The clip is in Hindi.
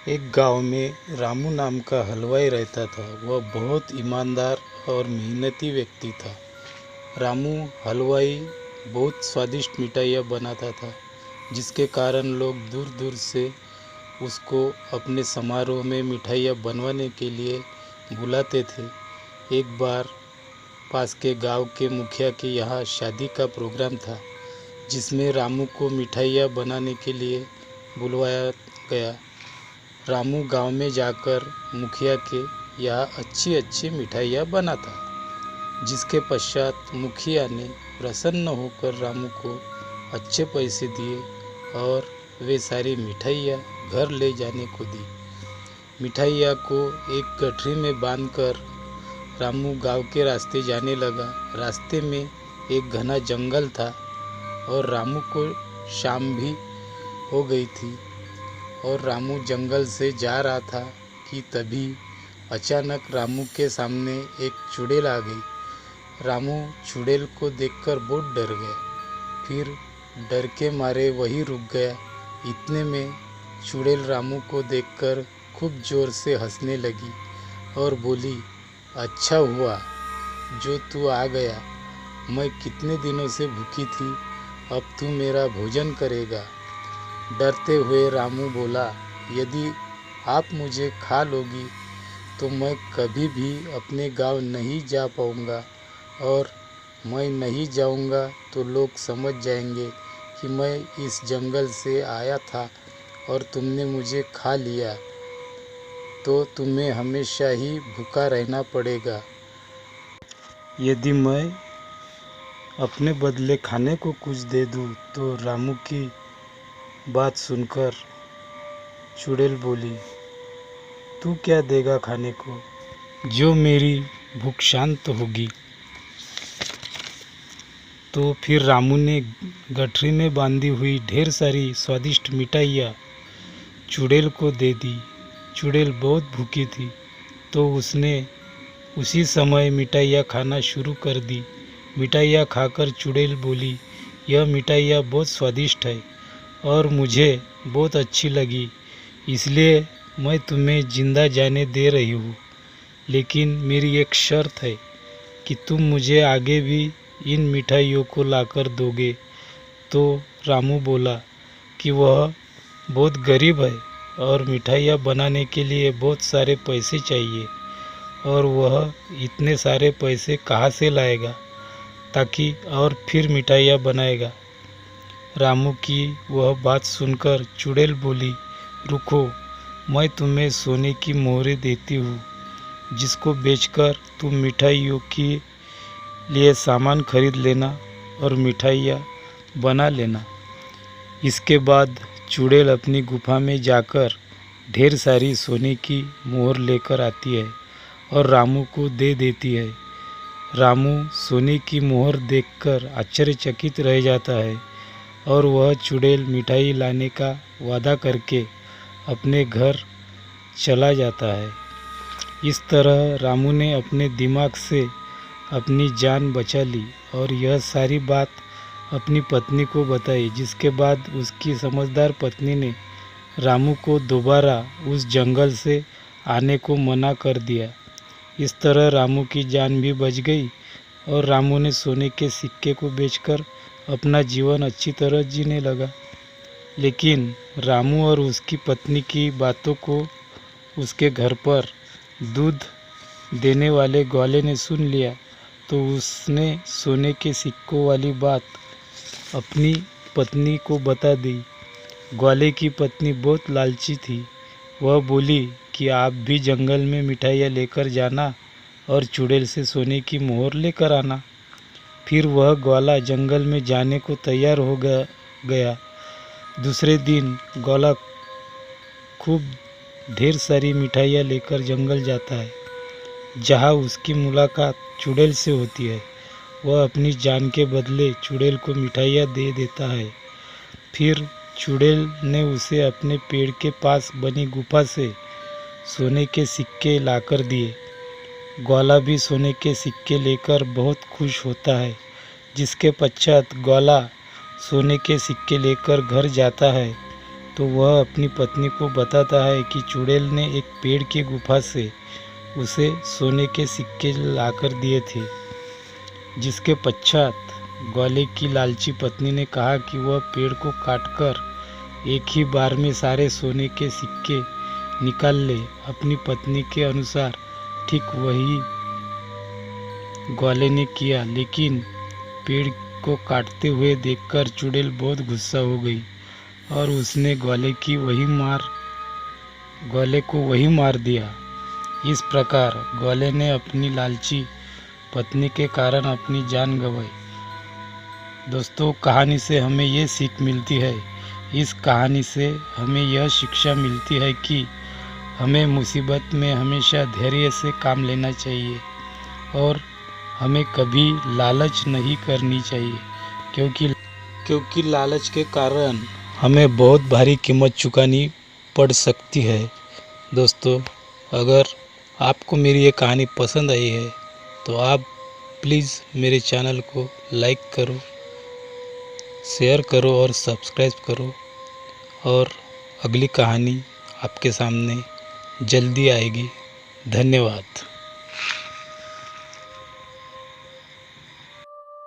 एक गांव में रामू नाम का हलवाई रहता था। वह बहुत ईमानदार और मेहनती व्यक्ति था। रामू हलवाई बहुत स्वादिष्ट मिठाइयाँ बनाता था, जिसके कारण लोग दूर दूर से उसको अपने समारोह में मिठाइयाँ बनवाने के लिए बुलाते थे। एक बार पास के गांव के मुखिया के यहाँ शादी का प्रोग्राम था, जिसमें रामू को मिठाइयाँ बनाने के लिए बुलवाया गया। रामू गांव में जाकर मुखिया के यहाँ अच्छी अच्छी मिठाइयाँ बनाता, जिसके पश्चात मुखिया ने प्रसन्न होकर रामू को अच्छे पैसे दिए और वे सारी मिठाइयाँ घर ले जाने को दी। मिठाइयाँ को एक गठरी में बांधकर रामू गांव के रास्ते जाने लगा। रास्ते में एक घना जंगल था और रामू को शाम भी हो गई थी और रामू जंगल से जा रहा था कि तभी अचानक रामू के सामने एक चुड़ैल आ गई। रामू चुड़ैल को देखकर बहुत डर गया। फिर डर के मारे वहीं रुक गया। इतने में चुड़ैल रामू को देखकर खूब जोर से हंसने लगी और बोली, अच्छा हुआ जो तू आ गया। मैं कितने दिनों से भूखी थी, अब तू मेरा भोजन करेगा। डरते हुए रामू बोला, यदि आप मुझे खा लोगी तो मैं कभी भी अपने गांव नहीं जा पाऊंगा, और मैं नहीं जाऊंगा तो लोग समझ जाएंगे कि मैं इस जंगल से आया था और तुमने मुझे खा लिया, तो तुम्हें हमेशा ही भूखा रहना पड़ेगा। यदि मैं अपने बदले खाने को कुछ दे दूं, तो रामू की बात सुनकर चुड़ैल बोली, तू क्या देगा खाने को जो मेरी भूख शांत होगी। तो फिर रामू ने गठरी में बांधी हुई ढेर सारी स्वादिष्ट मिठाइयाँ चुड़ैल को दे दी। चुड़ैल बहुत भूखी थी, तो उसने उसी समय मिठाइयाँ खाना शुरू कर दी। मिठाइयाँ खाकर चुड़ैल बोली, यह मिठाइयाँ बहुत स्वादिष्ट है और मुझे बहुत अच्छी लगी, इसलिए मैं तुम्हें जिंदा जाने दे रही हूँ। लेकिन मेरी एक शर्त है कि तुम मुझे आगे भी इन मिठाइयों को लाकर दोगे। तो रामू बोला कि वह बहुत गरीब है और मिठाइयाँ बनाने के लिए बहुत सारे पैसे चाहिए, और वह इतने सारे पैसे कहाँ से लाएगा ताकि और फिर मिठाइयाँ बनाएगा। रामू की वह बात सुनकर चुड़ैल बोली, रुको, मैं तुम्हें सोने की मोहरें देती हूँ, जिसको बेचकर तुम मिठाइयों के लिए सामान खरीद लेना और मिठाइयाँ बना लेना। इसके बाद चुड़ैल अपनी गुफा में जाकर ढेर सारी सोने की मोहर लेकर आती है और रामू को दे देती है। रामू सोने की मोहर देखकर आश्चर्यचकित रह जाता है और वह चुड़ैल मिठाई लाने का वादा करके अपने घर चला जाता है। इस तरह रामू ने अपने दिमाग से अपनी जान बचा ली और यह सारी बात अपनी पत्नी को बताई, जिसके बाद उसकी समझदार पत्नी ने रामू को दोबारा उस जंगल से आने को मना कर दिया। इस तरह रामू की जान भी बच गई और रामू ने सोने के सिक्के को बेचकर अपना जीवन अच्छी तरह जीने लगा। लेकिन रामू और उसकी पत्नी की बातों को उसके घर पर दूध देने वाले ग्वाले ने सुन लिया, तो उसने सोने के सिक्कों वाली बात अपनी पत्नी को बता दी। ग्वाले की पत्नी बहुत लालची थी। वह बोली कि आप भी जंगल में मिठाइयाँ लेकर जाना और चुड़ैल से सोने की मोहर लेकर आना। फिर वह ग्वाला जंगल में जाने को तैयार हो गया। दूसरे दिन ग्वाला खूब ढेर सारी मिठाइयाँ लेकर जंगल जाता है, जहाँ उसकी मुलाकात चुड़ैल से होती है। वह अपनी जान के बदले चुड़ैल को मिठाइयाँ दे देता है। फिर चुड़ैल ने उसे अपने पेड़ के पास बनी गुफा से सोने के सिक्के लाकर दिए। ग्वाला भी सोने के सिक्के लेकर बहुत खुश होता है, जिसके पश्चात ग्वाला सोने के सिक्के लेकर घर जाता है। तो वह अपनी पत्नी को बताता है कि चुड़ैल ने एक पेड़ की गुफा से उसे सोने के सिक्के लाकर दिए थे। जिसके पश्चात ग्वाले की लालची पत्नी ने कहा कि वह पेड़ को काटकर एक ही बार में सारे सोने के सिक्के निकाल ले। अपनी पत्नी के अनुसार ठीक वही ग्वाले ने किया, लेकिन पेड़ को काटते हुए देखकर चुड़ैल बहुत गुस्सा हो गई और उसने ग्वाले को वही मार दिया। इस प्रकार ग्वाले ने अपनी लालची पत्नी के कारण अपनी जान गंवाई। दोस्तों, कहानी से हमें ये सीख मिलती है, इस कहानी से हमें यह शिक्षा मिलती है कि हमें मुसीबत में हमेशा धैर्य से काम लेना चाहिए और हमें कभी लालच नहीं करनी चाहिए, क्योंकि लालच के कारण हमें बहुत भारी कीमत चुकानी पड़ सकती है। दोस्तों, अगर आपको मेरी ये कहानी पसंद आई है तो आप प्लीज़ मेरे चैनल को लाइक करो, शेयर करो और सब्सक्राइब करो। और अगली कहानी आपके सामने जल्दी आएगी। धन्यवाद।